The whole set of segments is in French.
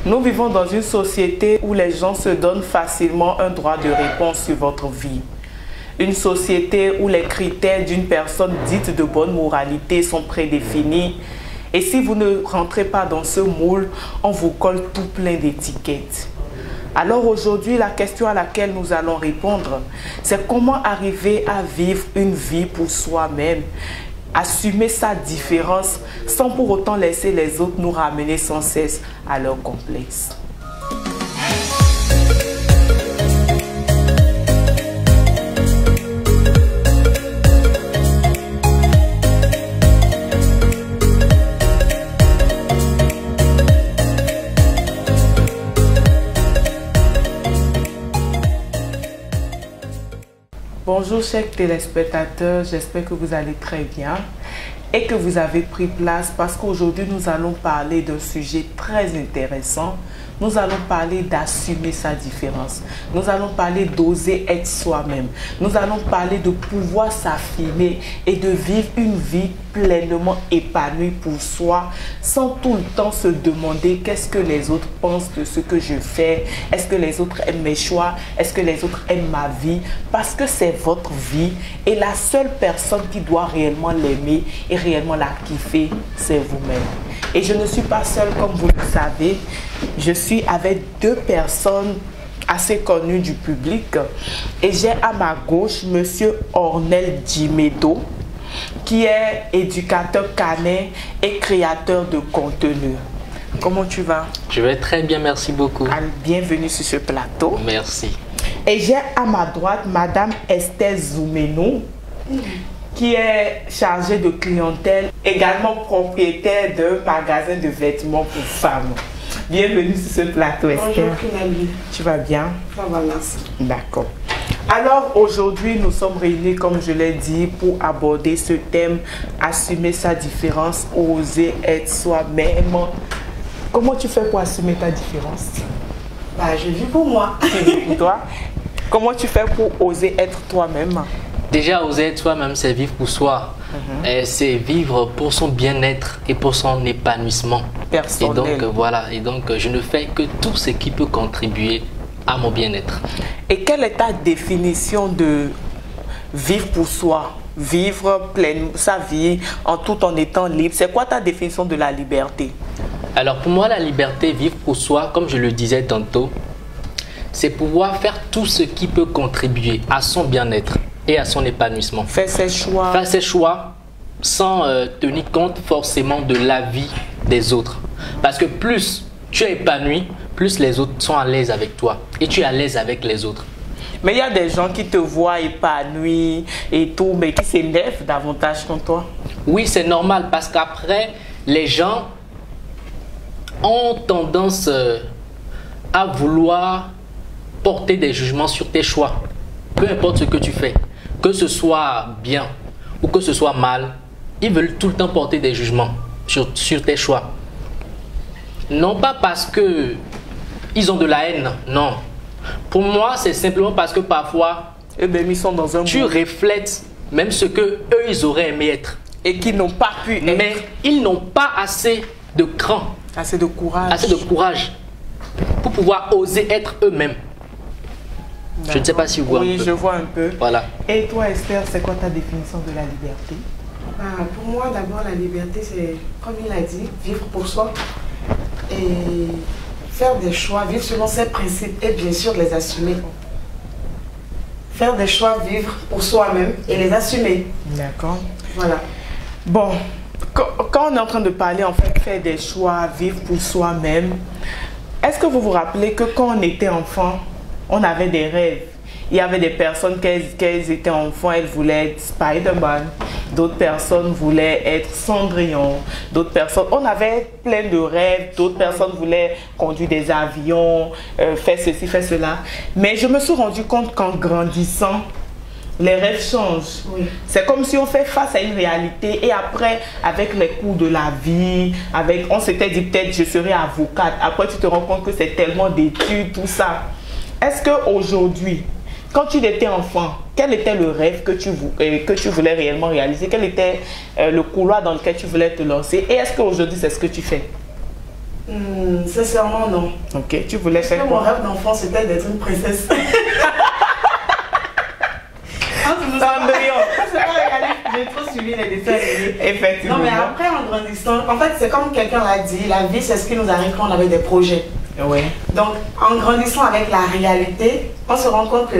Nous vivons dans une société où les gens se donnent facilement un droit de réponse sur votre vie. Une société où les critères d'une personne dite de bonne moralité sont prédéfinis. Et si vous ne rentrez pas dans ce moule, on vous colle tout plein d'étiquettes. Alors aujourd'hui, la question à laquelle nous allons répondre, c'est comment arriver à vivre une vie pour soi-même, assumer sa différence sans pour autant laisser les autres nous ramener sans cesse à leur complexe. Bonjour chers téléspectateurs, j'espère que vous allez très bien et que vous avez pris place parce qu'aujourd'hui nous allons parler d'un sujet très intéressant. Nous allons parler d'assumer sa différence. Nous allons parler d'oser être soi-même. Nous allons parler de pouvoir s'affirmer et de vivre une vie pleinement épanouie pour soi sans tout le temps se demander qu'est-ce que les autres pensent de ce que je fais. Est-ce que les autres aiment mes choix? Est-ce que les autres aiment ma vie? Parce que c'est votre vie et la seule personne qui doit réellement l'aimer et réellement la kiffer, c'est vous-même. Et je ne suis pas seule comme vous le savez. Je suis avec deux personnes assez connues du public. Et j'ai à ma gauche Monsieur Ornel Djimedo, qui est éducateur canin et créateur de contenu. Comment tu vas? Je vais très bien, merci beaucoup. Bienvenue sur ce plateau. Merci. Et j'ai à ma droite Madame Esther Zoumeno, qui est chargée de clientèle, également propriétaire d'un magasin de vêtements pour femmes. Bienvenue sur ce plateau, Esther. Bonjour, Kinali. Tu vas bien? Ça va, merci. D'accord. Alors aujourd'hui, nous sommes réunis, comme je l'ai dit, pour aborder ce thème, assumer sa différence, oser être soi-même. Comment tu fais pour assumer ta différence? Bah, je vis pour moi. Tu vis pour toi? Comment tu fais pour oser être toi-même? Déjà, oser être soi-même, c'est vivre pour soi. C'est vivre pour son bien-être et pour son épanouissement. Personnel. Et donc, voilà. Et donc, je ne fais que tout ce qui peut contribuer à mon bien-être. Et quelle est ta définition de vivre pour soi? Vivre pleine sa vie tout en étant libre. C'est quoi ta définition de la liberté? Alors, pour moi, la liberté, vivre pour soi, comme je le disais tantôt, c'est pouvoir faire tout ce qui peut contribuer à son bien-être et à son épanouissement. Faire ses choix. Faire ses choix sans tenir compte forcément de l'avis des autres. Parce que plus tu es épanoui, plus les autres sont à l'aise avec toi et tu es à l'aise avec les autres. Mais il y a des gens qui te voient épanoui et tout, mais qui s'énervent davantage contre toi. Oui, c'est normal parce qu'après, les gens ont tendance à vouloir porter des jugements sur tes choix. Peu importe ce que tu fais, que ce soit bien ou que ce soit mal, ils veulent tout le temps porter des jugements sur tes choix. Non pas parce que ils ont de la haine, non. Pour moi, c'est simplement parce que parfois, ils sont dans un tu reflètes même ce que eux ils auraient aimé être. Et qu'ils n'ont pas pu être. Mais ils n'ont pas assez de cran, assez de courage pour pouvoir oser être eux-mêmes. Je ne sais pas si vous voyez. Oui, je vois un peu. Voilà. Et toi, Esther, c'est quoi ta définition de la liberté? Pour moi, d'abord, la liberté, c'est, comme il a dit, vivre pour soi et faire des choix, vivre selon ses principes et bien sûr les assumer. Faire des choix, vivre pour soi-même et les assumer. D'accord. Voilà. Bon, quand on est en train de parler, en fait, faire des choix, vivre pour soi-même, est-ce que vous vous rappelez que quand on était enfant, on avait des rêves? Il y avait des personnes, qu'elles étaient enfants, elles voulaient être Spider-Man. D'autres personnes voulaient être Cendrillon. D'autres personnes, on avait plein de rêves. D'autres personnes voulaient conduire des avions, faire ceci, faire cela. Mais je me suis rendu compte qu'en grandissant, les rêves changent. Oui. C'est comme si on fait face à une réalité et après, avec les coups de la vie, on s'était dit peut-être je serai avocate. Après, tu te rends compte que c'est tellement d'études, tout ça. Est-ce qu'aujourd'hui, quand tu étais enfant, quel était le rêve que tu voulais réellement réaliser? Quel était le couloir dans lequel tu voulais te lancer? Et est-ce qu'aujourd'hui, c'est ce que tu fais? Sincèrement, non. Ok, tu voulais faire Mon quoi? rêve d'enfant, c'était d'être une princesse. J'ai trop suivi les dessins animés. Effectivement. Non, mais après, en grandissant, en fait, c'est comme quelqu'un l'a dit, la vie, c'est ce qui nous arrive quand on avait des projets. Oui. Donc, en grandissant avec la réalité, on se rend compte que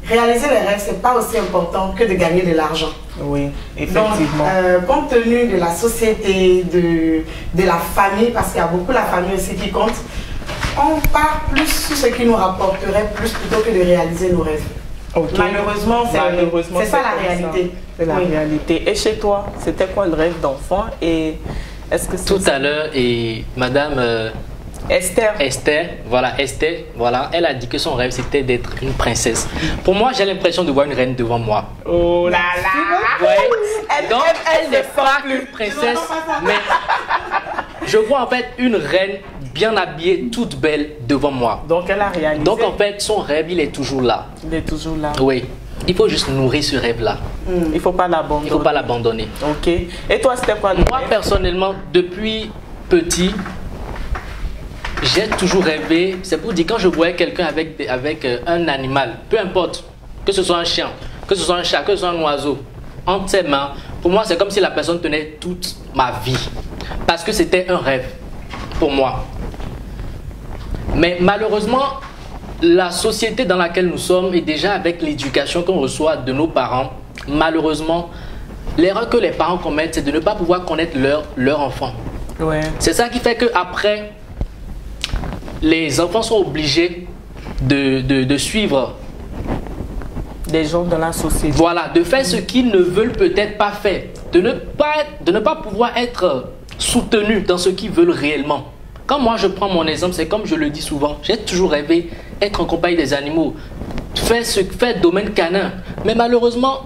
réaliser les rêves, c'est pas aussi important que de gagner de l'argent. Oui, effectivement. Donc, compte tenu de la société, de la famille, parce qu'il y a beaucoup la famille aussi qui compte, on part plus sur ce qui nous rapporterait plus plutôt que de réaliser nos rêves. Okay. Malheureusement, c'est ça la réalité. C'est la réalité. Et chez toi, c'était quoi le rêve d'enfant? Et est-ce que tout à l'heure, et Madame Esther, voilà, elle a dit que son rêve c'était d'être une princesse. Pour moi, j'ai l'impression de voir une reine devant moi. Oh là là! Ouais. Donc, elle n'est pas une princesse, mais je vois en fait une reine bien habillée, toute belle devant moi. Donc, elle a réalisé. Donc, en fait, son rêve, il est toujours là. Il est toujours là. Oui. Il faut juste nourrir ce rêve-là. Il ne faut pas l'abandonner. Il ne faut pas l'abandonner. Ok. Et toi, c'était quoi le Moi, personnellement, depuis petit, j'ai toujours rêvé. C'est pour dire, quand je voyais quelqu'un avec un animal, peu importe, que ce soit un chien, que ce soit un chat, que ce soit un oiseau, entre ses mains, pour moi, c'est comme si la personne tenait toute ma vie. Parce que c'était un rêve pour moi. Mais malheureusement, la société dans laquelle nous sommes et déjà avec l'éducation qu'on reçoit de nos parents, malheureusement, l'erreur que les parents commettent, c'est de ne pas pouvoir connaître leur enfant. Ouais. C'est ça qui fait qu'après, les enfants sont obligés de suivre des gens dans la société. Voilà, de faire ce qu'ils ne veulent peut-être pas faire, de ne pas pouvoir être soutenus dans ce qu'ils veulent réellement. Quand moi je prends mon exemple, c'est comme je le dis souvent, j'ai toujours rêvé être en compagnie des animaux, faire domaine canin. Mais malheureusement,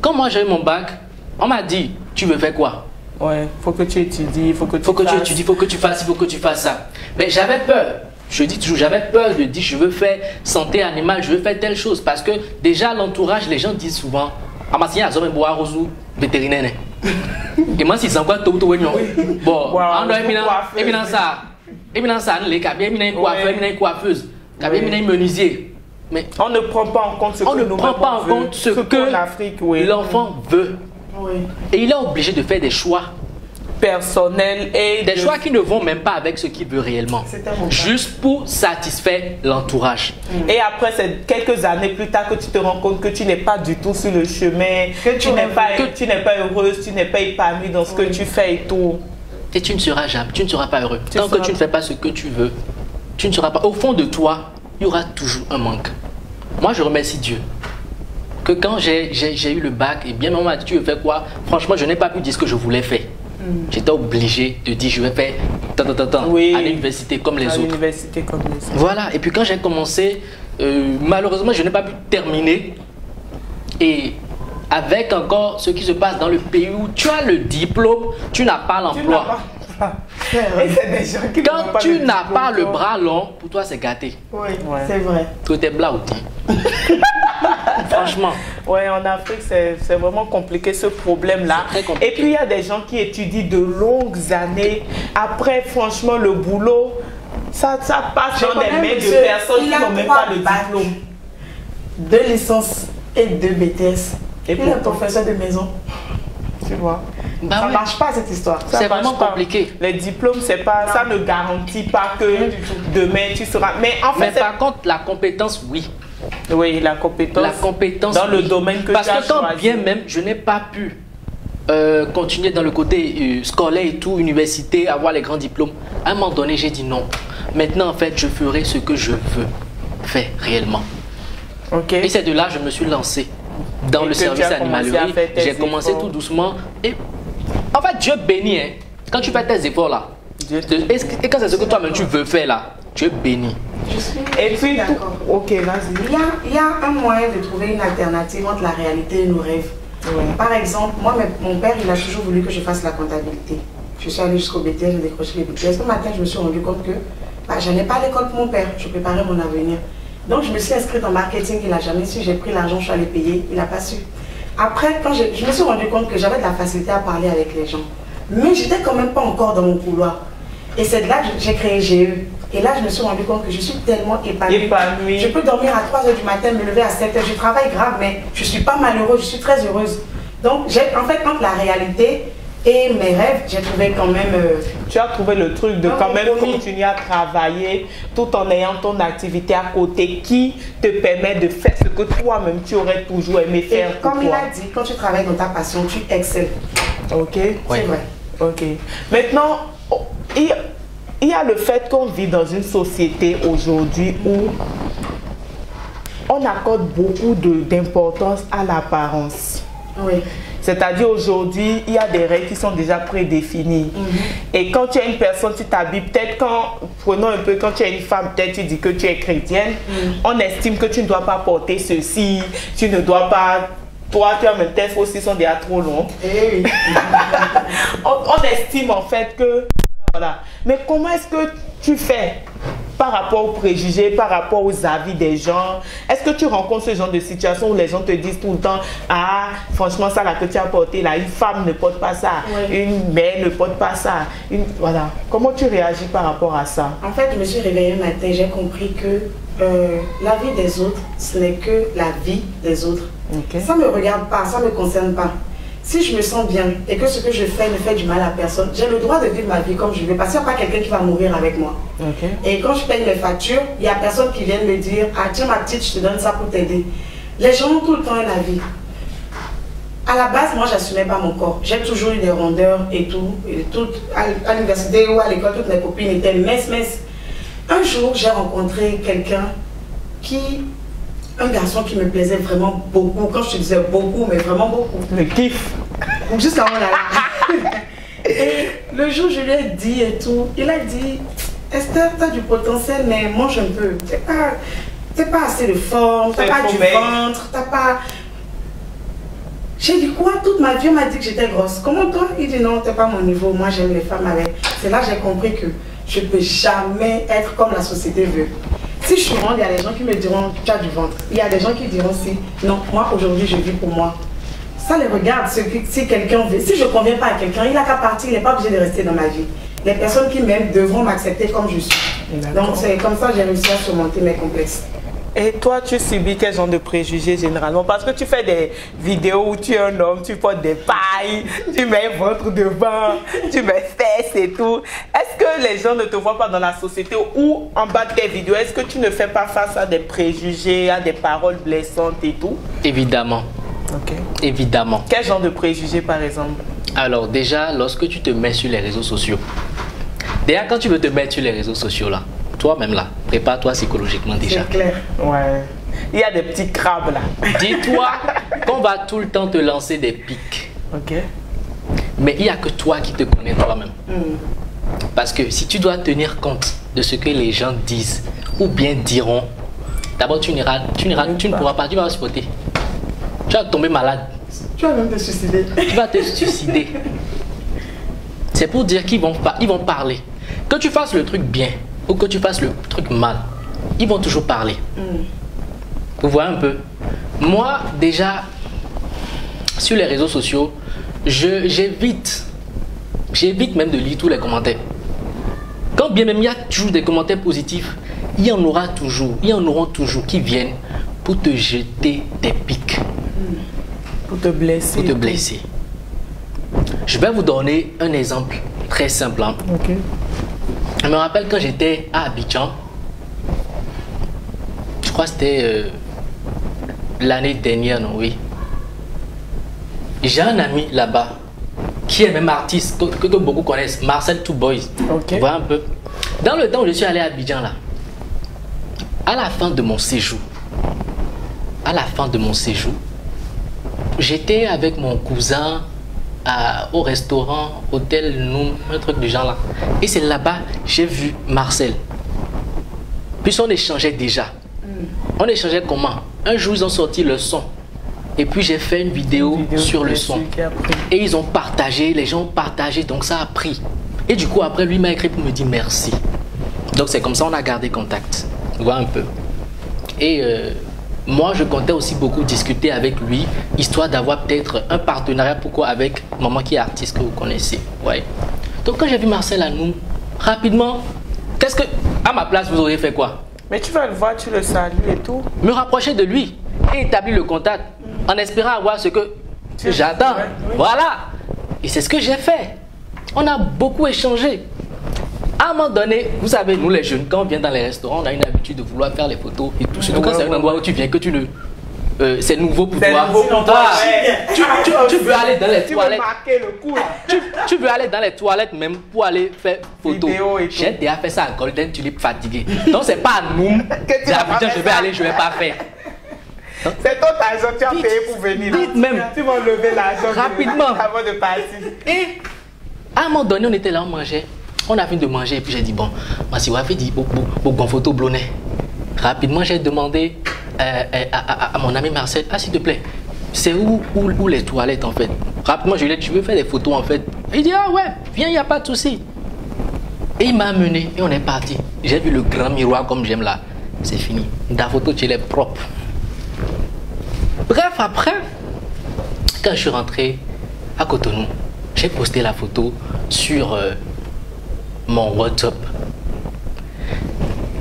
quand moi j'ai eu mon bac, on m'a dit, tu veux faire quoi? Ouais, faut que tu étudies, faut que tu étudies, faut que tu fasses, il faut que tu fasses ça. Mais j'avais peur. Je dis toujours, j'avais peur de dire, je veux faire santé animale, je veux faire telle chose. Parce que déjà, l'entourage, les gens disent souvent, vétérinaire. Et moi, si c'est encore tout, bon, on doit éminent ça. Éminent ça, les cabinets, éminent coiffeuse, cabinet menuisier. Mais on ne prend pas en compte ce que l'enfant veut. Oui. Et il est obligé de faire des choix personnels et des choix qui ne vont même pas avec ce qu'il veut réellement. Juste pour satisfaire l'entourage. Et après, c'est quelques années plus tard que tu te rends compte que tu n'es pas du tout sur le chemin, que tu n'es pas heureuse, tu n'es pas épanouie dans ce que tu fais et tout. Et tu ne seras jamais, tu ne seras pas heureux. Tant que tu ne fais pas ce que tu veux, tu ne seras pas. Au fond de toi, il y aura toujours un manque. Moi, je remercie Dieu que quand j'ai eu le bac, et bien maman m'a dit, tu veux faire quoi? Franchement, je n'ai pas pu dire ce que je voulais faire. J'étais obligé de dire, je vais faire à l'université comme les autres. Voilà, et puis quand j'ai commencé, malheureusement, je n'ai pas pu terminer. Et avec encore ce qui se passe dans le pays où tu as le diplôme, tu n'as pas l'emploi. Quand tu n'as pas le bras long, pour toi c'est gâté. Oui, c'est vrai. Tout est blanc ou franchement. Oui, en Afrique, c'est vraiment compliqué ce problème-là. Et puis, il y a des gens qui étudient de longues années. Après, franchement, le boulot, ça passe dans des mains de personnes qui n'ont même pas le diplôme. 2 licences et 2 BTS. Et puis, le professeur de maison. Tu vois, ça ne marche pas cette histoire. C'est vraiment compliqué. Les diplômes, c'est pas, ça ne garantit pas que demain tu seras. Mais en fait, par contre, la compétence, oui. Oui, la compétence dans le domaine que tu as choisi. Parce que quand bien même, je n'ai pas pu continuer dans le côté scolaire et tout, université, avoir les grands diplômes. À un moment donné, j'ai dit non. Maintenant, en fait, je ferai ce que je veux faire réellement. Okay. Et c'est de là que je me suis lancé dans le service animalerie. J'ai commencé tout doucement. Et en fait, Dieu bénit. Hein. Quand tu fais tes efforts là, et quand c'est ce que toi-même tu veux faire là, tu es béni. Je suis d'accord. Ok, vas-y. Il y a un moyen de trouver une alternative entre la réalité et nos rêves. Ouais. Par exemple, moi, mon père, il a toujours voulu que je fasse la comptabilité. Je suis allée jusqu'au BTS, j'ai décroché les BTS. Ce matin, je me suis rendu compte que je n'allais pas à l'école pour mon père. Je préparais mon avenir. Donc, je me suis inscrite en marketing. Il n'a jamais su. J'ai pris l'argent, je suis allée payer. Il n'a pas su. Après, quand je me suis rendu compte que j'avais de la facilité à parler avec les gens. Mais j'étais quand même pas encore dans mon couloir. Et c'est de là que j'ai créé GE. Et là, je me suis rendu compte que je suis tellement épanouie. Je peux dormir à 3 h du matin, me lever à 7 h. Je travaille grave, mais je ne suis pas malheureuse, je suis très heureuse. Donc, en fait, entre la réalité et mes rêves, j'ai trouvé quand même... Tu as trouvé le truc de quand même continuer à travailler tout en ayant ton activité à côté qui te permet de faire ce que toi-même tu aurais toujours aimé faire. Et comme il a dit, quand tu travailles dans ta passion, tu excelles. Ok. C'est vrai. Ok. Maintenant, il y a le fait qu'on vit dans une société aujourd'hui où on accorde beaucoup d'importance à l'apparence. Oui. C'est-à-dire aujourd'hui, il y a des règles qui sont déjà prédéfinies. Et quand tu es une personne, tu t'habilles, peut-être prenons un peu, quand tu es une femme, peut-être tu dis que tu es chrétienne, on estime que tu ne dois pas porter ceci, tu ne dois pas... Toi, tu as même tes faux aussi sont déjà trop longs. Eh oui. on estime en fait que... Voilà. Mais comment est-ce que tu fais par rapport aux préjugés, par rapport aux avis des gens? Est-ce que tu rencontres ce genre de situation où les gens te disent tout le temps, ah, franchement, ça là que tu as porté là, une femme ne porte pas ça, une mère ne porte pas ça. Voilà. Comment tu réagis par rapport à ça? En fait, je me suis réveillée un matin, j'ai compris que la vie des autres, ce n'est que la vie des autres. Okay. Ça ne me regarde pas, ça ne me concerne pas. Si je me sens bien et que ce que je fais ne fait du mal à personne, j'ai le droit de vivre ma vie comme je veux parce qu'il n'y a pas quelqu'un qui va mourir avec moi. Okay. Et quand je paye mes factures, il n'y a personne qui vient me dire « Ah tiens ma petite, je te donne ça pour t'aider ». Les gens ont tout le temps un avis. À la base, moi, j'assumais pas mon corps. J'ai toujours eu des rondeurs et tout. À l'université ou à l'école, toutes mes copines étaient minces. Un jour, j'ai rencontré quelqu'un un garçon qui me plaisait vraiment beaucoup. Quand je te disais beaucoup, mais vraiment beaucoup. Le kiff. Juste avant là. Et le jour, je lui ai dit et tout, il a dit, Esther, tu as du potentiel, mais mange un peu. T'es pas assez de forme, t'as pas du ventre, t'as pas... J'ai dit quoi? Toute ma vie, on m'a dit que j'étais grosse. Comment toi? Il dit non, t'es pas mon niveau. Moi, j'aime les femmes avec. C'est là que j'ai compris que je peux jamais être comme la société veut. Si je suis ronde, il y a des gens qui me diront tu as du ventre. Il y a des gens qui diront si non, moi aujourd'hui je vis pour moi. Ça les regarde. Si quelqu'un veut, si je ne conviens pas à quelqu'un, il n'a qu'à partir, il n'est pas obligé de rester dans ma vie. Les personnes qui m'aiment devront m'accepter comme je suis. Donc c'est comme ça que j'ai réussi à surmonter mes complexes. Et toi, tu subis quel genre de préjugés généralement? Parce que tu fais des vidéos où tu es un homme, tu portes des pailles, tu mets un ventre devant, tu mets fesses et tout. Est-ce que les gens ne te voient pas dans la société ou en bas de tes vidéos? Est-ce que tu ne fais pas face à des préjugés, à des paroles blessantes et tout? Évidemment. Ok. Évidemment. Quel genre de préjugés par exemple? Alors déjà, lorsque tu te mets sur les réseaux sociaux, déjà quand tu veux te mettre sur les réseaux sociaux là, toi-même là, prépare-toi psychologiquement déjà. C'est clair. Ouais. Il y a des petits crabes là. Dis-toi qu'on va tout le temps te lancer des pics. Ok. Mais il n'y a que toi qui te connais toi-même. Parce que si tu dois tenir compte de ce que les gens disent ou bien diront, d'abord tu ne pourras pas, tu vas spotter. Tu vas tomber malade. Tu vas même te suicider. Tu vas te suicider. C'est pour dire qu'ils vont parler. Que tu fasses le truc bien ou que tu fasses le truc mal, ils vont toujours parler. Vous voyez un peu? Moi, déjà, sur les réseaux sociaux, j'évite même de lire tous les commentaires. Quand bien même il y a toujours des commentaires positifs, il y en aura toujours, qui viennent pour te jeter des pics. Pour te blesser. Pour te blesser. Je vais vous donner un exemple très simple. Hein. Ok. Je me rappelle quand j'étais à Abidjan, je crois que c'était l'année dernière, non, oui. J'ai un ami là-bas qui est même artiste, que beaucoup connaissent, Marcel Two Boys. Okay. Tu vois un peu. Dans le temps où je suis allé à Abidjan là, à la fin de mon séjour, j'étais avec mon cousin au restaurant, hôtel, un truc du genre là. Et c'est là-bas j'ai vu Marcel. Puis on échangeait déjà. On échangeait comment? Un jour ils ont sorti le son. Et puis j'ai fait une vidéo sur le son. Et ils ont partagé, les gens ont partagé, donc ça a pris. Et du coup après lui m'a écrit pour me dire merci. Donc c'est comme ça on a gardé contact. Tu vois un peu. Et moi, je comptais aussi beaucoup discuter avec lui, histoire d'avoir peut-être un partenariat, pourquoi avec maman qui est artiste que vous connaissez. Ouais. Donc quand j'ai vu Marcel à nous, rapidement, qu'est-ce que... À ma place, vous auriez fait quoi? Mais tu vas le voir, tu le salues et tout. Me rapprocher de lui et établir le contact en espérant avoir ce que j'attends. Oui. Voilà. Et c'est ce que j'ai fait. On a beaucoup échangé. À un moment donné, vous savez, nous les jeunes, quand on vient dans les restaurants, on a une habitude de vouloir faire les photos et tout. Surtout quand c'est un endroit où tu viens, que tu ne... c'est nouveau pour toi. Tu veux aller dans les toilettes. Tu veux marquer le coup. Tu veux aller dans les toilettes même pour aller faire photo. J'ai déjà fait ça à Golden Tulip fatigué. Donc c'est pas à nous. Je vais aller, je vais pas faire. C'est ton argent, tu as payé pour venir. Vite même. Tu vas lever l'argent rapidement avant de partir. Et à un moment donné, on était là, on mangeait. On a fini de manger et puis j'ai dit bon, moi si vous avez dit bon photo blonnet. Rapidement, j'ai demandé à mon ami Marcel, ah s'il te plaît, c'est où les toilettes en fait? Rapidement, je lui ai dit, tu veux faire des photos en fait? Il dit, ah ouais, viens, il n'y a pas de souci. Et il m'a amené et on est parti. J'ai vu le grand miroir comme j'aime là. C'est fini. Ta photo, tu l'es propre. Bref, après, quand je suis rentré à Cotonou, j'ai posté la photo sur mon WhatsApp.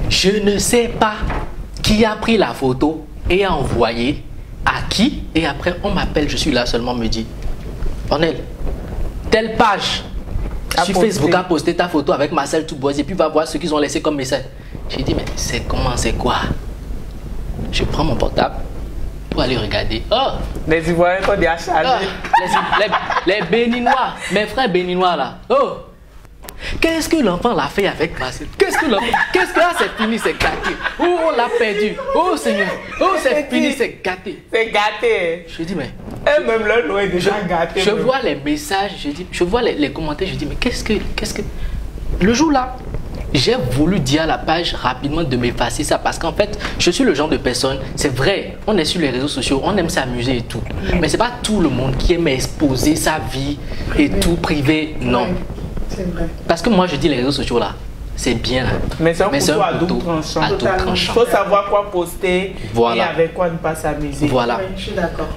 Je ne sais pas qui a pris la photo et a envoyé à qui. Et après, on m'appelle, je suis là seulement, me dit, Ornel, telle page sur Facebook a posté ta photo avec Marcel Touboise et puis va voir ce qu'ils ont laissé comme message. J'ai dit, mais c'est comment, c'est quoi? Je prends mon portable pour aller regarder. Oh! Les Ivoiriens sont déjà chargés. Les Béninois, mes frères Béninois là. Oh! Qu'est-ce que l'enfant l'a fait avec Marcel? Qu'est-ce que c'est fini, c'est gâté? Oh, on l'a perdu. Oh Seigneur. Oh, c'est fini, c'est gâté. C'est gâté. Je dis, mais... Et même leur nom est déjà gâté. Je vois les messages, je vois les commentaires, je dis, mais qu'est-ce que... Le jour là, j'ai voulu dire à la page rapidement de m'effacer ça parce qu'en fait, je suis le genre de personne, c'est vrai, on est sur les réseaux sociaux, on aime s'amuser et tout. Mais c'est pas tout le monde qui aime exposer sa vie et tout privé, non. C'est vrai. Parce que moi je dis les réseaux sociaux là, c'est bien. Mais c'est un couteau à double tranchant. Il faut savoir quoi poster et avec quoi ne pas s'amuser. Voilà. Oui, je suis d'accord.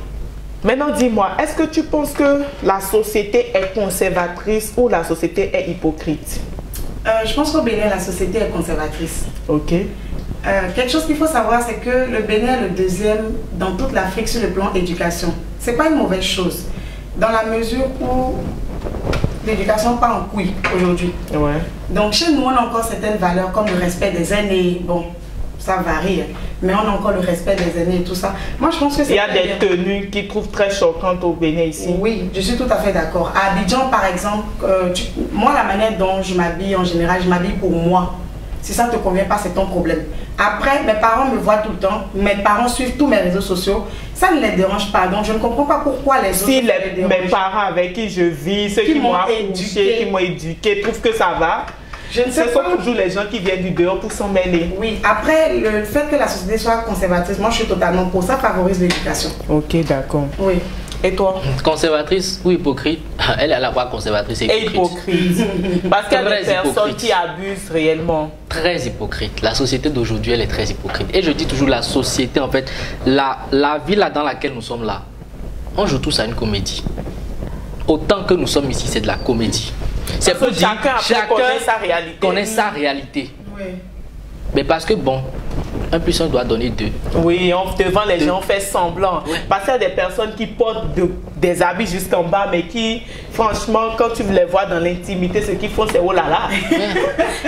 Maintenant dis-moi, est-ce que tu penses que la société est conservatrice ou la société est hypocrite? Je pense qu'au Bénin, la société est conservatrice. Ok. Quelque chose qu'il faut savoir, c'est que le Bénin est le deuxième dans toute l'Afrique sur le plan éducation. C'est pas une mauvaise chose, dans la mesure où l'éducation part en couille aujourd'hui. Ouais. Donc chez nous, on a encore certaines valeurs comme le respect des aînés. Bon, ça varie, mais on a encore le respect des aînés et tout ça. Moi, je pense que c'est... Il y a des tenues qui trouvent très choquantes au Bénin ici. Oui, je suis tout à fait d'accord. À Abidjan, par exemple, moi, la manière dont je m'habille, en général, je m'habille pour moi. Si ça ne te convient pas, c'est ton problème. Après, mes parents me voient tout le temps. Mes parents suivent tous mes réseaux sociaux. Ça ne les dérange pas. Donc, je ne comprends pas pourquoi les autres... Si mes parents avec qui je vis, ceux qui m'ont éduqué, qui m'ont éduqué, trouvent que ça va... Je ne sais pas. Ce sont toujours les gens qui viennent du dehors pour s'en mêler. Oui, après, le fait que la société soit conservatrice, moi je suis totalement pour ça, favorise l'éducation. Ok, d'accord. Oui. Et toi? Conservatrice ou hypocrite? Elle est à la fois conservatrice et hypocrite. Parce qu'il y a des personnes qui abusent réellement. Très hypocrite. La société d'aujourd'hui, elle est très hypocrite. Et je dis toujours la société, en fait, la vie là dans laquelle nous sommes là, on joue tous à une comédie. Autant que nous sommes ici, c'est de la comédie. C'est pour dire chacun connaît sa réalité. Oui. Mais parce que bon, 1 plus 1 doit donner 2. Oui, devant les gens, on fait semblant. Oui. Parce qu'il y a des personnes qui portent des habits jusqu'en bas, mais qui, franchement, quand tu les vois dans l'intimité, ce qu'ils font, c'est oh là là.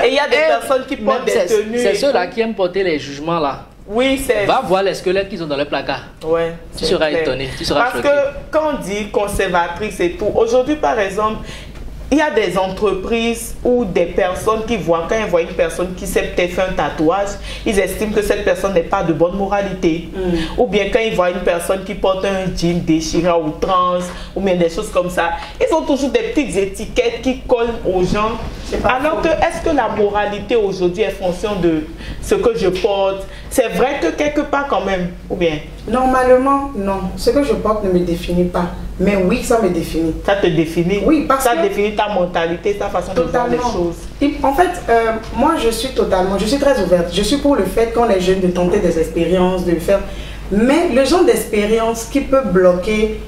Et il y a des personnes qui portent des tenues. C'est ceux-là qui aiment porter les jugements là. Oui, c'est... Va voir les squelettes qu'ils ont dans le placard. Ouais, tu seras étonné, tu seras choqué. Parce que quand on dit conservatrice et tout, aujourd'hui par exemple, il y a des entreprises ou des personnes qui voient, quand ils voient une personne qui s'est peut-être fait un tatouage, ils estiment que cette personne n'est pas de bonne moralité. Ou bien quand ils voient une personne qui porte un jean déchiré à outrance, ou bien des choses comme ça, ils ont toujours des petites étiquettes qui collent aux gens. Alors que, est-ce que la moralité aujourd'hui est fonction de ce que je porte? C'est vrai que quelque part quand même, ou bien? Normalement, non. Ce que je porte ne me définit pas. Mais oui, ça me définit. Ça te définit? Oui, parce que... Ça définit ta mentalité, ta façon de voir les choses. En fait, moi, je suis très ouverte. Je suis pour le fait quand les jeunes de tenter des expériences, de le faire. Mais le genre d'expérience qui peut bloquer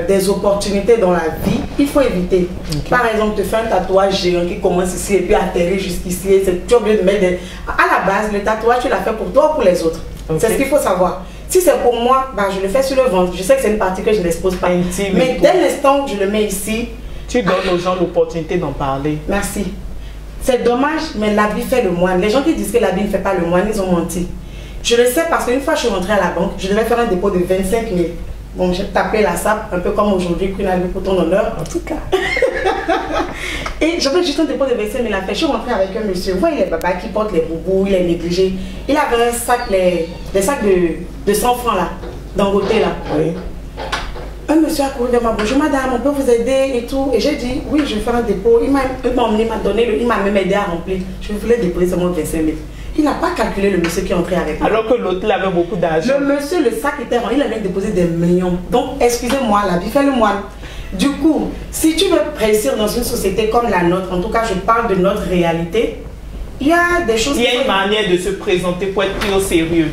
des opportunités dans la vie, il faut éviter. Okay. Par exemple, te faire un tatouage géant qui commence ici et puis atterrir jusqu'ici. Tu es obligé de mettre des... À la base, le tatouage, tu l'as fait pour toi ou pour les autres. Okay. C'est ce qu'il faut savoir. Si c'est pour moi, bah, je le fais sur le ventre. Je sais que c'est une partie que je n'expose pas. Intime, mais dès l'instant que je le mets ici... Tu donnes aux gens l'opportunité d'en parler. Merci. C'est dommage, mais l'habit fait le moine. Les gens qui disent que l'habit ne fait pas le moine, ils ont menti. Je le sais parce qu'une fois je suis rentrée à la banque, je devais faire un dépôt de 25 000. Bon, j'ai tapé la sape, un peu comme aujourd'hui, Queen Albie pour ton honneur. En tout cas. Et j'avais juste un dépôt de 25 000 à faire. Je suis rentrée avec un monsieur. Vous voyez les babas qui portent les boubous, il est négligé. Il avait un sac, des sacs de 100 francs là, d'Angoté là. Oui. Un monsieur a couru de ma bouche. Madame, on peut vous aider et tout. Et j'ai dit, oui, je vais faire un dépôt. Il m'a emmené, il m'a même aidé à remplir. Je voulais déposer seulement 25 000. Il n'a pas calculé le monsieur qui est entré avec moi. Alors que l'autre avait beaucoup d'argent. Le monsieur, le sac était rempli, il avait déposé des millions. Donc, excusez-moi, la vie fait le moine. Du coup, si tu veux réussir dans une société comme la nôtre, en tout cas, je parle de notre réalité, il y a des choses... Il y a une manière de se présenter pour être pris au sérieux.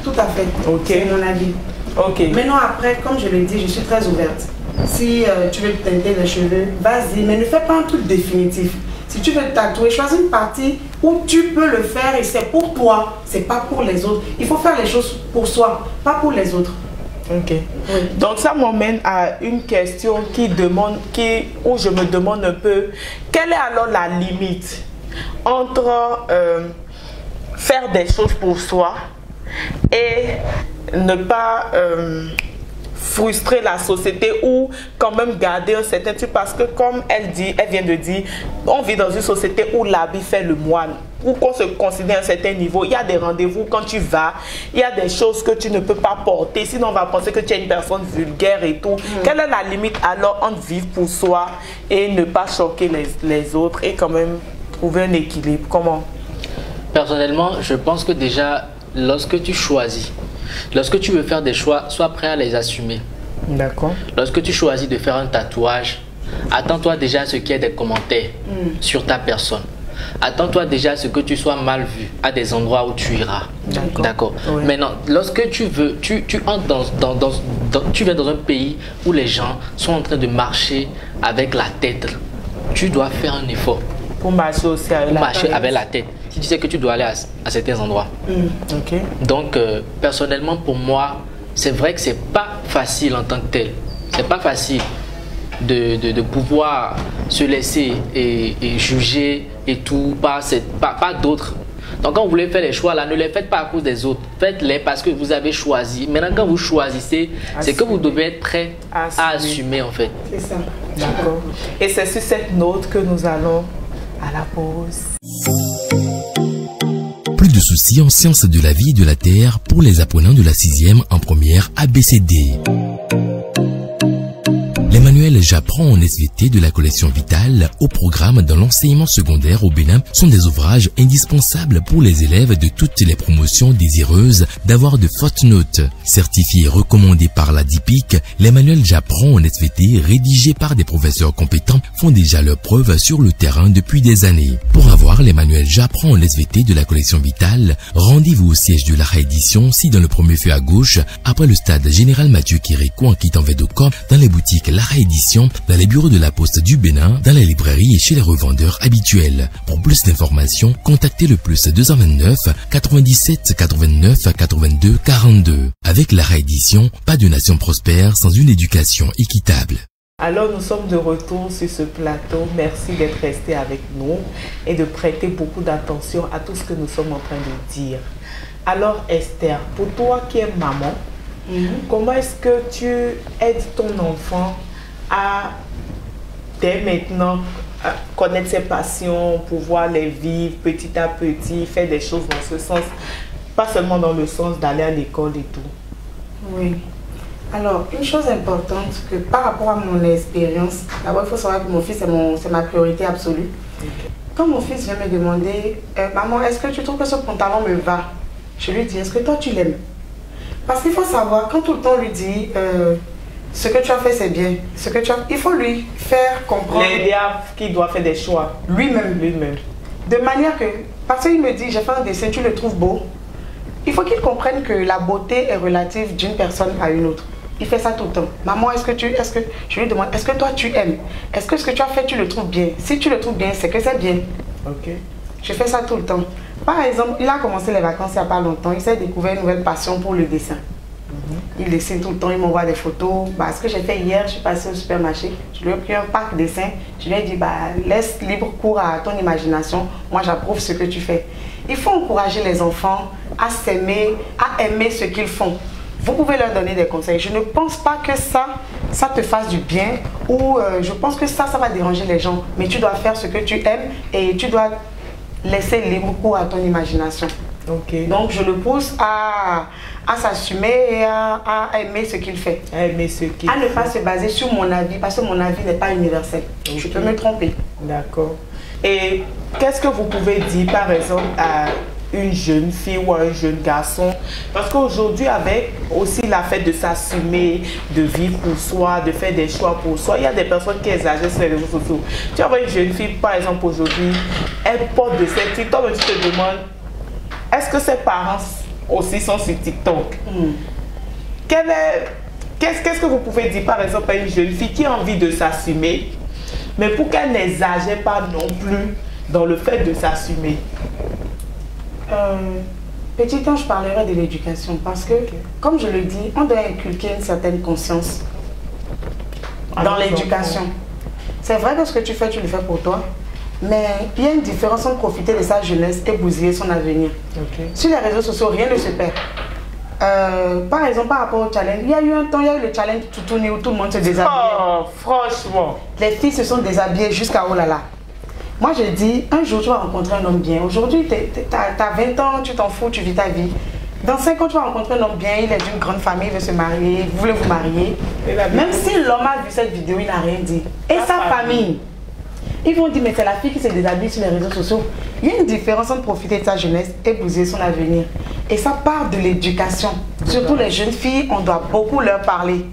Tout à fait. Ok. C'est mon avis. Ok. Maintenant, après, comme je l'ai dit, je suis très ouverte. Si tu veux te teinter les cheveux, vas-y, mais ne fais pas un truc définitif. Si tu veux te tatouer, choisis une partie où tu peux le faire et c'est pour toi, c'est pas pour les autres. Il faut faire les choses pour soi, pas pour les autres. Ok. Oui. Donc ça m'emmène à une question où je me demande un peu, quelle est alors la limite entre faire des choses pour soi et ne pas frustrer la société ou quand même garder un certain type, parce que comme elle vient de dire, on vit dans une société où l'habit fait le moine, où qu'on se considère à un certain niveau. Il y a des rendez-vous quand tu vas, il y a des choses que tu ne peux pas porter, sinon on va penser que tu es une personne vulgaire et tout. Quelle est la limite alors entre vivre pour soi et ne pas choquer les autres et quand même trouver un équilibre? Comment? Personnellement, je pense que déjà, lorsque tu choisis, lorsque tu veux faire des choix, sois prêt à les assumer. D'accord. Lorsque tu choisis de faire un tatouage, attends-toi déjà à ce qu'il y ait des commentaires sur ta personne. Attends-toi déjà à ce que tu sois mal vu à des endroits où tu iras. D'accord. Oui. Maintenant, lorsque tu veux, tu entres tu viens dans un pays où les gens sont en train de marcher avec la tête. Tu dois faire un effort. Pour marcher aussi avec la tête. Si tu sais que tu dois aller à certains endroits. Ok. Donc, personnellement, pour moi, c'est vrai que c'est pas facile en tant que tel. C'est pas facile de pouvoir se laisser et juger et tout, pas d'autres. Donc, quand vous voulez faire les choix là, ne les faites pas à cause des autres. Faites-les parce que vous avez choisi. Maintenant, quand vous choisissez, c'est que vous devez être prêt à assumer en fait. C'est ça. D'accord. Et c'est sur cette note que nous allons à la pause. Plus de soucis en sciences de la vie et de la terre pour les apprenants de la 6e en première ABCD. Les manuels J'apprends en SVT de la collection Vitale au programme dans l'enseignement secondaire au Bénin sont des ouvrages indispensables pour les élèves de toutes les promotions désireuses d'avoir de fortes notes. Certifiés et recommandés par la DIPIC, les manuels J'apprends en SVT rédigés par des professeurs compétents font déjà leurs preuves sur le terrain depuis des années. Pour avoir les manuels J'apprends en SVT de la collection Vitale, rendez-vous au siège de la réédition, si dans le premier feu à gauche, après le stade Général Mathieu Kérékou en quittant Védocor, dans les boutiques La Réédition, dans les bureaux de la Poste du Bénin, dans les librairies et chez les revendeurs habituels. Pour plus d'informations, contactez le plus 229 97 89 82 42. Avec La Réédition, pas de nation prospère sans une éducation équitable. Alors nous sommes de retour sur ce plateau. Merci d'être resté avec nous et de prêter beaucoup d'attention à tout ce que nous sommes en train de dire. Alors Esther, pour toi qui es maman, comment est-ce que tu aides ton enfant à, dès maintenant, connaître ses passions, pouvoir les vivre petit à petit, faire des choses dans ce sens, pas seulement dans le sens d'aller à l'école et tout? Oui. Alors, une chose importante, que par rapport à mon expérience, d'abord il faut savoir que mon fils, c'est ma priorité absolue. Quand mon fils vient me demander, maman, est-ce que tu trouves que ce pantalon me va? Je lui dis, est-ce que toi tu l'aimes? Parce qu'il faut savoir, quand tout le temps on lui dit, ce que tu as fait c'est bien, il faut lui faire comprendre. L'aider qu'il doit faire des choix. Lui-même. De manière que, parce qu'il me dit, j'ai fait un dessin, tu le trouves beau. Il faut qu'il comprenne que la beauté est relative d'une personne à une autre. Il fait ça tout le temps. Maman, je lui demande, est-ce que toi tu aimes? Est-ce que ce que tu as fait, tu le trouves bien? Si tu le trouves bien, c'est que c'est bien. Ok. Je fais ça tout le temps. Par exemple, il a commencé les vacances il n'y a pas longtemps. Il s'est découvert une nouvelle passion pour le dessin. Il dessine tout le temps, il m'envoie des photos. Ce que j'ai fait hier, je suis passée au supermarché. Je lui ai pris un pack de dessin. Je lui ai dit, laisse libre cours à ton imagination. Moi, j'approuve ce que tu fais. Il faut encourager les enfants à s'aimer, à aimer ce qu'ils font. Vous pouvez leur donner des conseils. Je ne pense pas que ça te fasse du bien ou je pense que ça va déranger les gens. Mais tu dois faire ce que tu aimes et tu dois laisser libre cours à ton imagination. Ok. Donc, je le pousse à s'assumer et à aimer ce qu'il fait. À aimer ce qu'il fait. À ne pas se baser sur mon avis parce que mon avis n'est pas universel. Okay. Je peux me tromper. D'accord. Et qu'est-ce que vous pouvez dire, par exemple, à une jeune fille ou à un jeune garçon? Parce qu'aujourd'hui, avec aussi la fête de s'assumer, de vivre pour soi, de faire des choix pour soi, il y a des personnes qui exagèrent sur les réseaux sociaux. Tu vois une jeune fille, par exemple, aujourd'hui, elle porte de cette fille. Toi, tu te demandes, est-ce que ses parents aussi sont sur TikTok? Qu'est-ce que vous pouvez dire, par exemple, à une jeune fille qui a envie de s'assumer, mais pour qu'elle n'exagère pas non plus dans le fait de s'assumer? Petit temps, je parlerai de l'éducation parce que, comme je le dis, on doit inculquer une certaine conscience dans l'éducation. C'est vrai que ce que tu fais, tu le fais pour toi, mais il y a une différence entre profiter de sa jeunesse et bousiller son avenir. Sur les réseaux sociaux, rien ne se perd. Par exemple, par rapport au challenge, il y a eu un temps, il y a eu le challenge Toutouni où tout le monde se déshabillait. Oh, franchement. Les filles se sont déshabillées jusqu'à oh là là. Moi, je dis, un jour, tu vas rencontrer un homme bien. Aujourd'hui, tu as 20 ans, tu t'en fous, tu vis ta vie. Dans 5 ans, tu vas rencontrer un homme bien, il est d'une grande famille, il veut se marier, vous voulez vous marier. Même si l'homme a vu cette vidéo, il n'a rien dit. Et sa famille, ils vont dire, mais c'est la fille qui se déshabille sur les réseaux sociaux. Il y a une différence entre profiter de sa jeunesse et bousiller son avenir. Et ça part de l'éducation. Surtout les jeunes filles, on doit beaucoup leur parler.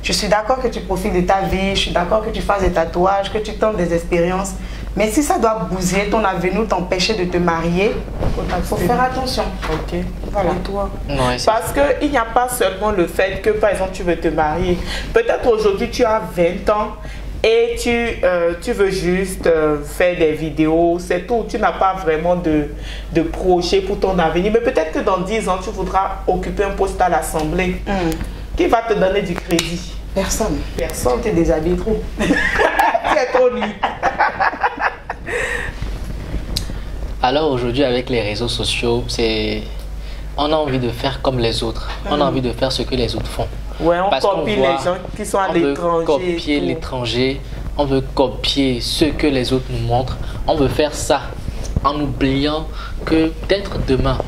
Je suis d'accord que tu profites de ta vie, je suis d'accord que tu fasses des tatouages, que tu tentes des expériences. Mais si ça doit bousiller ton avenir ou t'empêcher de te marier, il faut faire attention. Ok. Voilà. Et toi? Ouais, parce qu'il n'y a pas seulement le fait que, par exemple, tu veux te marier. Peut-être aujourd'hui, tu as 20 ans et tu veux juste faire des vidéos, c'est tout. Tu n'as pas vraiment de projet pour ton avenir. Mais peut-être que dans 10 ans, tu voudras occuper un poste à l'Assemblée. Qui va te donner du crédit? Personne. Personne. Tu te déshabilles trop. C'est trop nu. Alors aujourd'hui, avec les réseaux sociaux, on a envie de faire comme les autres. On a envie de faire ce que les autres font. Ouais, on copie les gens qui sont à l'étranger. On veut copier l'étranger, on veut copier ce que les autres nous montrent. On veut faire ça en oubliant que peut-être demain.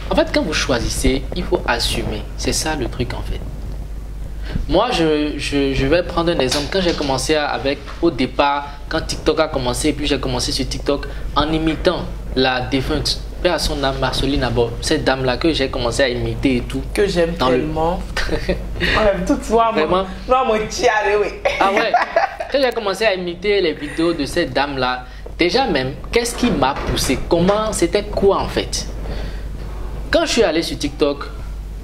En fait, quand vous choisissez, il faut assumer. C'est ça le truc en fait. Moi, je vais prendre un exemple. Quand j'ai commencé au départ, quand TikTok a commencé, et puis j'ai commencé sur TikTok en imitant la défunte, paix à son âme, Marceline Abo, cette dame-là que j'ai commencé à imiter et tout. Que j'aime tellement. On aime tout toi, vraiment. Moi, mon tiare, oui. Ah ouais. Quand j'ai commencé à imiter les vidéos de cette dame-là, déjà même, qu'est-ce qui m'a poussé? C'était quoi en fait? Quand je suis allé sur TikTok,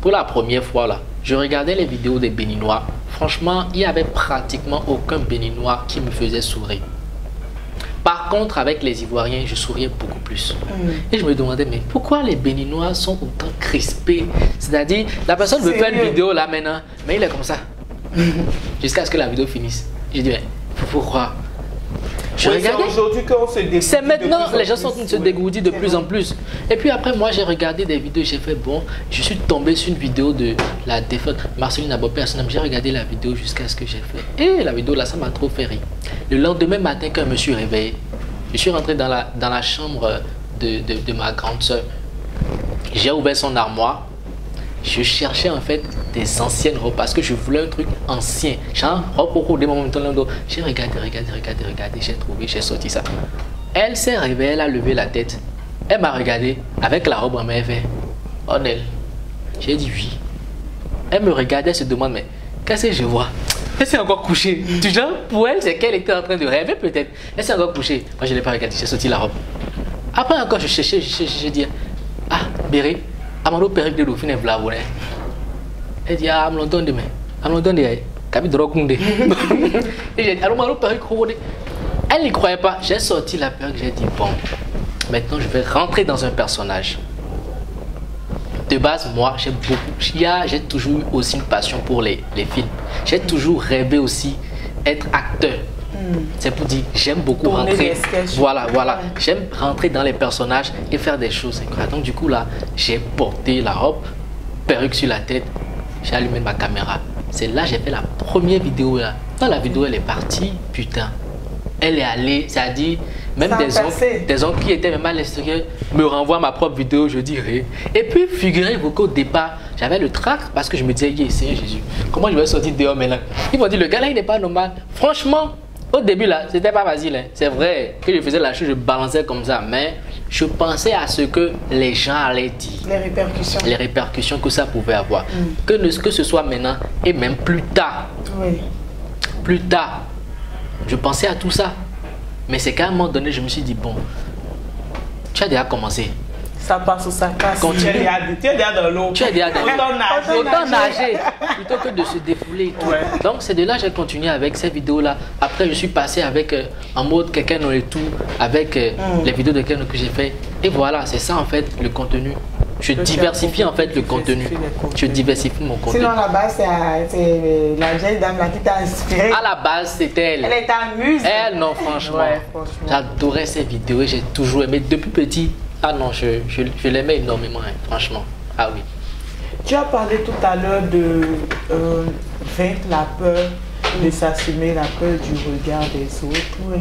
pour la première fois là, je regardais les vidéos des Béninois. Franchement, il n'y avait pratiquement aucun Béninois qui me faisait sourire. Par contre, avec les Ivoiriens, je souriais beaucoup plus. Et je me demandais, mais pourquoi les Béninois sont autant crispés? C'est-à-dire, la personne veut faire une vidéo là maintenant, mais il est comme ça. Jusqu'à ce que la vidéo finisse. Je dis, mais faut croire. Je regardais. C'est maintenant, les gens sont en train de se dégourdir de plus en plus. Et puis après, moi, j'ai regardé des vidéos, j'ai fait bon, je suis tombé sur une vidéo de la défunte Marceline Abopé. J'ai regardé la vidéo jusqu'à ce que j'ai fait. Et la vidéo là, ça m'a trop fait rire. Le lendemain matin, quand je me suis réveillé, je suis rentré dans la chambre de ma grande soeur. J'ai ouvert son armoire. Je cherchais en fait des anciennes robes parce que je voulais un truc ancien. Genre, robe des moments. J'ai regardé, j'ai trouvé, j'ai sorti ça. Elle s'est réveillée, elle a levé la tête. Elle m'a regardé avec la robe en main. Elle fait, Onel. J'ai dit oui. Elle me regardait, elle se demande, mais qu'est-ce que je vois? Elle s'est encore couchée. Du genre, pour elle, c'est qu'elle était en train de rêver peut-être. Elle s'est encore couchée. Moi, je ne l'ai pas regardé, j'ai sorti la robe. Après encore, je cherchais, j'ai dit, ah, Béré. Amado Péric de Dauphine est vlavonné. Elle dit, ah, me l'entend demain. Et j'ai dit, elle n'y croyait pas. J'ai sorti la perruque, j'ai dit, bon, maintenant je vais rentrer dans un personnage. De base, moi, j'ai toujours eu aussi une passion pour les films. J'ai toujours rêvé aussi être acteur. C'est pour dire, j'aime beaucoup rentrer. Voilà. J'aime rentrer dans les personnages et faire des choses incroyables. Donc du coup là, j'ai porté la robe, perruque sur la tête, j'ai allumé ma caméra. C'est là que j'ai fait la première vidéo là. Quand la vidéo elle est partie, putain, elle est allée, c'est-à-dire même des oncles qui étaient même à l'extérieur me renvoient ma propre vidéo, je dirais. Et puis figurez-vous qu'au départ, j'avais le trac parce que je me disais, Seigneur Jésus, comment je vais sortir dehors maintenant? Ils m'ont dit, le gars là il n'est pas normal. Franchement, au début là, c'était pas facile. Hein. C'est vrai que je faisais la chose, je balançais comme ça, mais je pensais à ce que les gens allaient dire. Les répercussions que ça pouvait avoir. Que ce soit maintenant et même plus tard. Oui. Plus tard, je pensais à tout ça. Mais c'est qu'à un moment donné, je me suis dit, bon, tu as déjà commencé. Ça passe ou ça casse. Continue. Tu es déjà dans l'eau. Tu es déjà dans l'eau. Autant nager plutôt que de se défouler et tout. Ouais. Donc c'est de là que j'ai continué avec ces vidéos-là. Après, je suis passé avec en mode quelqu'un dans le tout, avec les vidéos de quelqu'un que j'ai fait. Et voilà, c'est ça en fait le contenu. Je diversifie en fait le contenu. Je diversifie mon contenu. Sinon, à la base, c'est la vieille dame là qui t'a inspiré. À la base, c'était elle. Elle est amusée. Elle, non, franchement. Ouais, j'adorais ces vidéos et j'ai toujours aimé. Depuis petit, ah non, je l'aimais énormément, hein, franchement. Ah oui. Tu as parlé tout à l'heure de vaincre la peur, de s'assumer, la peur du regard des autres. Oui.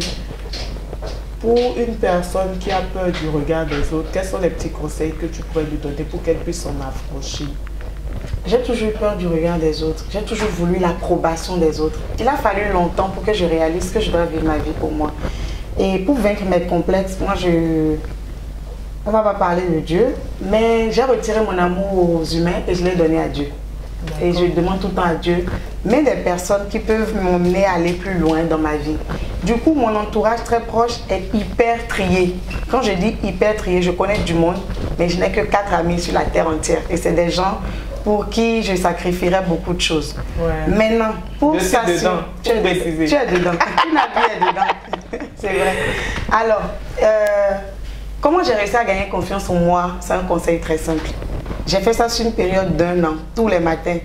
Pour une personne qui a peur du regard des autres, quels sont les petits conseils que tu pourrais lui donner pour qu'elle puisse s'en affranchir? J'ai toujours eu peur du regard des autres. J'ai toujours voulu l'approbation des autres. Il a fallu longtemps pour que je réalise que je dois vivre ma vie pour moi. Et pour vaincre mes complexes, moi on va pas parler de Dieu, mais j'ai retiré mon amour aux humains et je l'ai donné à Dieu. Et je demande tout le temps à Dieu, mais des personnes qui peuvent m'emmener à aller plus loin dans ma vie. Du coup, mon entourage très proche est hyper trié. Quand je dis hyper trié, je connais du monde, mais je n'ai que 4 amis sur la terre entière. Et c'est des gens pour qui je sacrifierais beaucoup de choses. Ouais. Maintenant, pour s'assurer... Tu es dedans. Tu es dedans. Une amie est dedans. C'est vrai. Alors, comment j'ai réussi à gagner confiance en moi? C'est un conseil très simple. J'ai fait ça sur une période d'1 an. Tous les matins,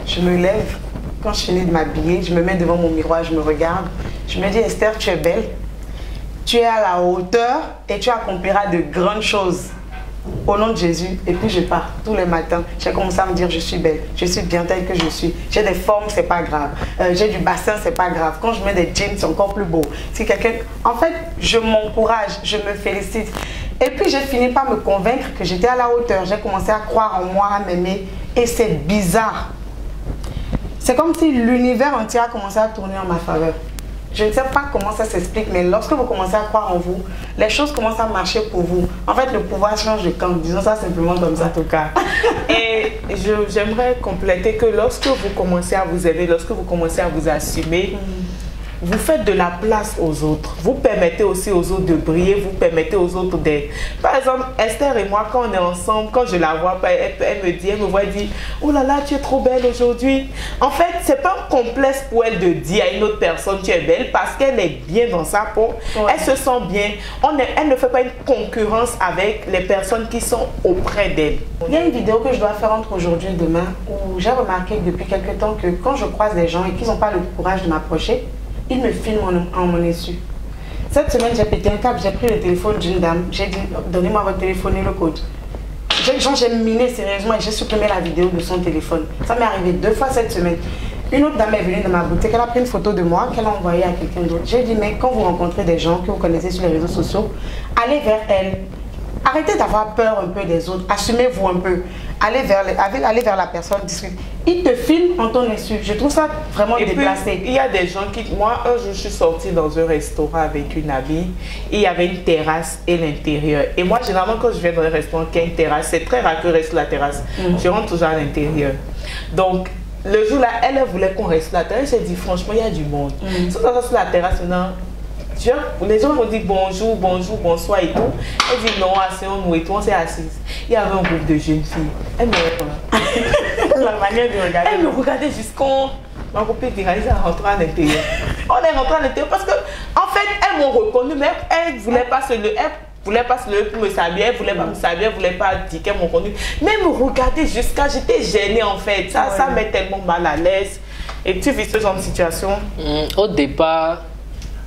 je me lève. Quand je finis de m'habiller, je me mets devant mon miroir, je me regarde. Je me dis, Esther, tu es belle. Tu es à la hauteur et tu accompliras de grandes choses. Au nom de Jésus. Et puis je pars tous les matins. J'ai commencé à me dire, je suis belle. Je suis bien telle que je suis. J'ai des formes, c'est pas grave. J'ai du bassin, c'est pas grave. Quand je mets des jeans, c'est encore plus beau. Si quelqu'un... En fait, je m'encourage, je me félicite. Et puis j'ai fini par me convaincre que j'étais à la hauteur. J'ai commencé à croire en moi, à m'aimer. Et c'est bizarre. C'est comme si l'univers entier a commencé à tourner en ma faveur. Je ne sais pas comment ça s'explique, mais lorsque vous commencez à croire en vous, les choses commencent à marcher pour vous. En fait, le pouvoir change de camp. Disons ça simplement comme ça. En tout cas. Et j'aimerais compléter que lorsque vous commencez à vous aimer, lorsque vous commencez à vous assumer, vous faites de la place aux autres. Vous permettez aussi aux autres de briller. Vous permettez aux autres d'être. Par exemple, Esther et moi, quand on est ensemble, quand je la vois, elle me voit dire, oh là là, tu es trop belle aujourd'hui. En fait, c'est pas un complexe pour elle de dire à une autre personne, tu es belle, parce qu'elle est bien dans sa peau. Ouais. Elle se sent bien. Elle ne fait pas une concurrence avec les personnes qui sont auprès d'elle. Il y a une vidéo que je dois faire entre aujourd'hui et demain où j'ai remarqué depuis quelque temps que quand je croise des gens et qu'ils n'ont pas le courage de m'approcher, ils me filment en mon insu. Cette semaine, j'ai pété un câble, j'ai pris le téléphone d'une dame, j'ai dit, donnez-moi votre téléphone et le code. J'ai miné sérieusement et j'ai supprimé la vidéo de son téléphone. Ça m'est arrivé 2 fois cette semaine. Une autre dame est venue dans ma boutique, elle a pris une photo de moi qu'elle a envoyée à quelqu'un d'autre. J'ai dit, mais quand vous rencontrez des gens que vous connaissez sur les réseaux sociaux, allez vers elles. Arrêtez d'avoir peur un peu des autres, assumez-vous un peu. Allez vers la personne, discute. Il te filme en ton insu. Je trouve ça vraiment déplacé. Puis, il y a des gens qui... Moi, un jour, je suis sortie dans un restaurant avec une amie et il y avait une terrasse et l'intérieur. Et moi, généralement, quand je viens dans un restaurant qui a une terrasse, c'est très rare que je reste sur la terrasse. Je rentre toujours à l'intérieur. Donc, le jour-là, elle voulait qu'on reste sur la terrasse. J'ai dit, franchement, il y a du monde. Si on reste sur la terrasse, maintenant, les gens vont dire bonjour, bonjour, bonsoir et tout. Elle dit non, asseyons-nous et tout, on s'est assise. Il y avait un groupe de jeunes filles. Elle me la manière de regarder. Elle me regardait jusqu'en... Ma copine dit, elle est rentrée à l'intérieur. On est rentré à l'intérieur parce que, en fait, elles m'ont reconnu, mais elles ne voulaient pas se lever. Elles voulaient pas se lever pour me saluer, elles ne voulaient pas me saluer, elles ne voulaient pas dire qu'elles m'ont reconnu. Mais elles me regardaient jusqu'à... J'étais gênée, en fait. Ça met tellement mal à l'aise. Et tu vis ce genre de situation? Au départ,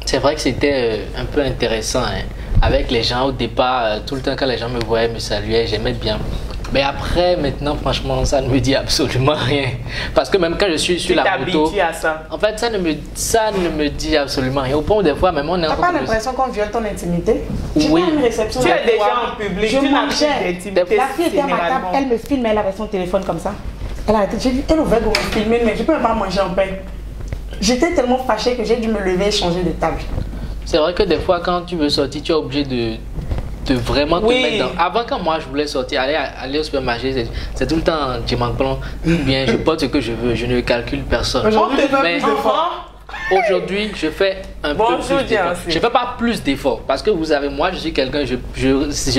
c'est vrai que c'était un peu intéressant. Hein. Avec les gens, au départ, tout le temps quand les gens me voyaient, me saluaient, j'aimais bien. Mais après, maintenant, franchement, ça ne me dit absolument rien. Parce que même quand je suis sur la moto, à ça. En fait, ça ne me dit absolument rien. Au point où des fois, même on est en train de... T'as pas l'impression qu'on viole ton intimité? Oui. J'ai une réception. Tu es déjà en public. Je mangeais. La fille était à ma table, généralement. elle me filme, elle avait son téléphone comme ça. Elle a arrêté. J'ai dit, elle ouvrait pour me filmer, mais je ne peux pas manger en paix. J'étais tellement fâchée que j'ai dû me lever et changer de table. C'est vrai que des fois, quand tu veux sortir, tu es obligé de vraiment te mettre dans... Avant, quand moi je voulais sortir, aller au supermarché, c'est tout le temps je m'en prends, ou bien je porte ce que je veux, je ne calcule personne. Aujourd'hui, je fais un peu plus d'efforts. Je ne fais pas plus d'efforts parce que vous savez, moi je suis quelqu'un, je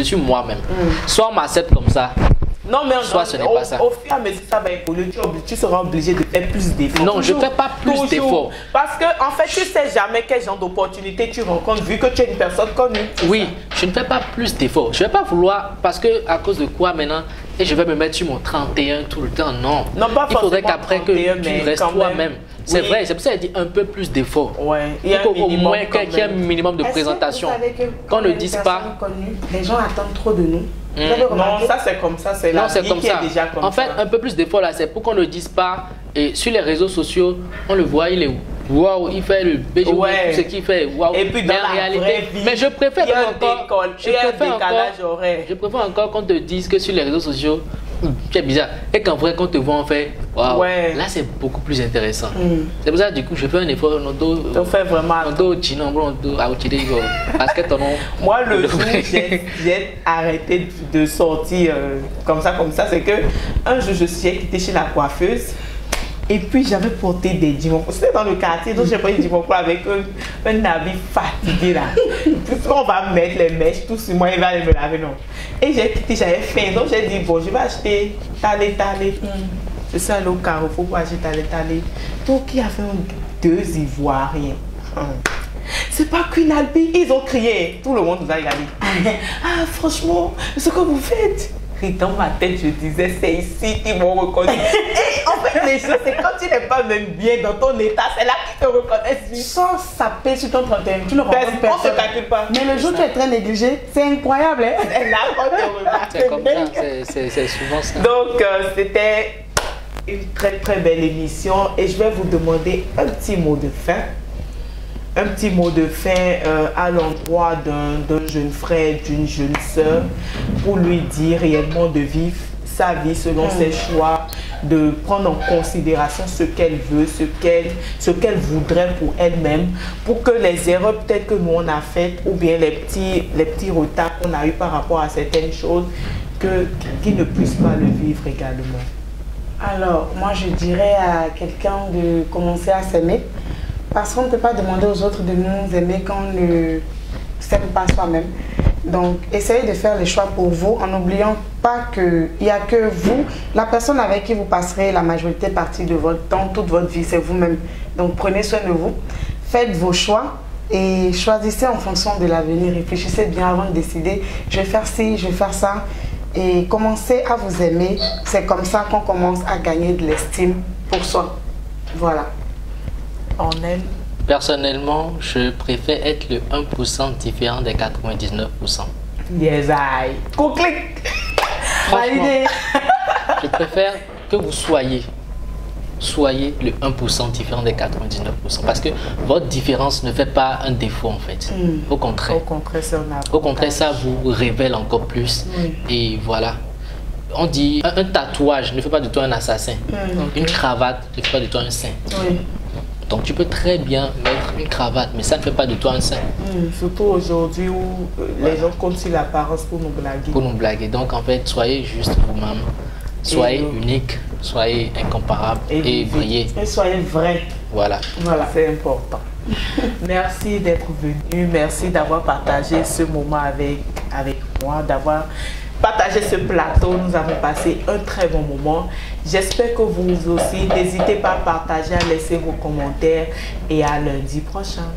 suis moi-même. Soit on m'accepte comme ça. Non, mais soit ce n'est pas ça. Au fur et à mesure que ça va évoluer, tu seras obligé de faire plus d'efforts. Non, je ne fais pas plus d'efforts. Parce que, en fait, tu ne sais jamais quel genre d'opportunité tu rencontres vu que tu es une personne connue. Oui, je ne fais pas plus d'efforts. Je ne vais pas vouloir, parce que à cause de quoi maintenant, et je vais me mettre sur mon 31 tout le temps. Non, non pas il faudrait qu'après que tu restes toi-même. C'est vrai, c'est pour ça qu'elle dit un peu plus d'efforts. Ouais, au moins qu'il y ait un minimum de présentation. Qu'on ne dise pas. Les gens attendent trop de nous. Non, ça c'est comme ça, c'est la vie qui est déjà comme ça. En fait, un peu plus d'efforts là, c'est pour qu'on ne dise pas. Et sur les réseaux sociaux, on le voit, il est waouh, il fait le BG, tout ce qu'il fait, waouh. Et puis dans la réalité, mais je préfère encore qu'on te dise que sur les réseaux sociaux, c'est bizarre. Et qu'en vrai, quand on te voit, on fait waouh. Là, c'est beaucoup plus intéressant. C'est pour ça, du coup, je fais un effort. On fait vraiment. Moi, le jour où j'ai arrêté de sortir comme ça, c'est que un jour, je suis quitté chez la coiffeuse. Et puis j'avais porté des dimanches. C'était dans le quartier, donc j'ai pris des dimanches avec un habit fatigué là. Puis on va mettre les mèches, tout sur moi, il va aller me laver, non. Et j'ai quitté, j'avais faim, donc j'ai dit bon, je vais acheter talé. Je suis allée au Carrefour pour acheter talé. Donc il y avait deux Ivoiriens. C'est pas Queen Albie, ils ont crié. Tout le monde nous a regardé. Ah franchement, ce que vous faites. Et dans ma tête, je disais, c'est ici qu'ils m'ont reconnu. Et en fait, les choses, c'est quand tu n'es pas même bien dans ton état, c'est là qu'ils te reconnaissent. Sans saper sur ton 31, tu ne rencontres personne. On ne se calcule pas. Mais le jour où tu es très négligé, c'est incroyable. Hein? C'est là qu'on te remarque. C'est comme ça, c'est souvent ça. Donc, c'était une très très belle émission. Et je vais vous demander un petit mot de fin. Un petit mot de fin à l'endroit d'un jeune frère, d'une jeune sœur, pour lui dire réellement de vivre sa vie selon ses choix, de prendre en considération ce qu'elle veut, ce qu'elle voudrait pour elle-même, pour que les erreurs peut-être que nous on a faites, ou bien les petits retards qu'on a eu par rapport à certaines choses, qu'ils ne puissent pas le vivre également. Alors, moi je dirais à quelqu'un de commencer à s'aimer. Parce qu'on ne peut pas demander aux autres de nous aimer quand on ne s'aime pas soi-même. Donc, essayez de faire les choix pour vous en n'oubliant pas qu'il n'y a que vous, la personne avec qui vous passerez la majorité partie de votre temps, toute votre vie, c'est vous-même. Donc, prenez soin de vous, faites vos choix et choisissez en fonction de l'avenir. Réfléchissez bien avant de décider, je vais faire ci, je vais faire ça. Et commencez à vous aimer. C'est comme ça qu'on commence à gagner de l'estime pour soi. Voilà. On aime. Personnellement, je préfère être le 1% différent des 99%. Yes, I. Clic. Franchement, je préfère que vous soyez le 1% différent des 99%. Parce que votre différence ne fait pas un défaut en fait. Au contraire. Au contraire, ça vous révèle encore plus. Et voilà. On dit un tatouage ne fait pas de toi un assassin. Une cravate ne fait pas de toi un saint. Donc tu peux très bien mettre une cravate, mais ça ne fait pas de toi un saint. Surtout aujourd'hui où les gens comptent sur l'apparence pour nous blaguer. Pour nous blaguer. Donc en fait, soyez juste vous-même. Soyez unique, soyez incomparable et brillez. Et soyez vrai. Voilà. Voilà, c'est important. Merci d'être venu, merci d'avoir partagé ce moment avec moi, d'avoir partagé ce plateau. Nous avons passé un très bon moment. J'espère que vous aussi, n'hésitez pas à partager, à laisser vos commentaires et à lundi prochain.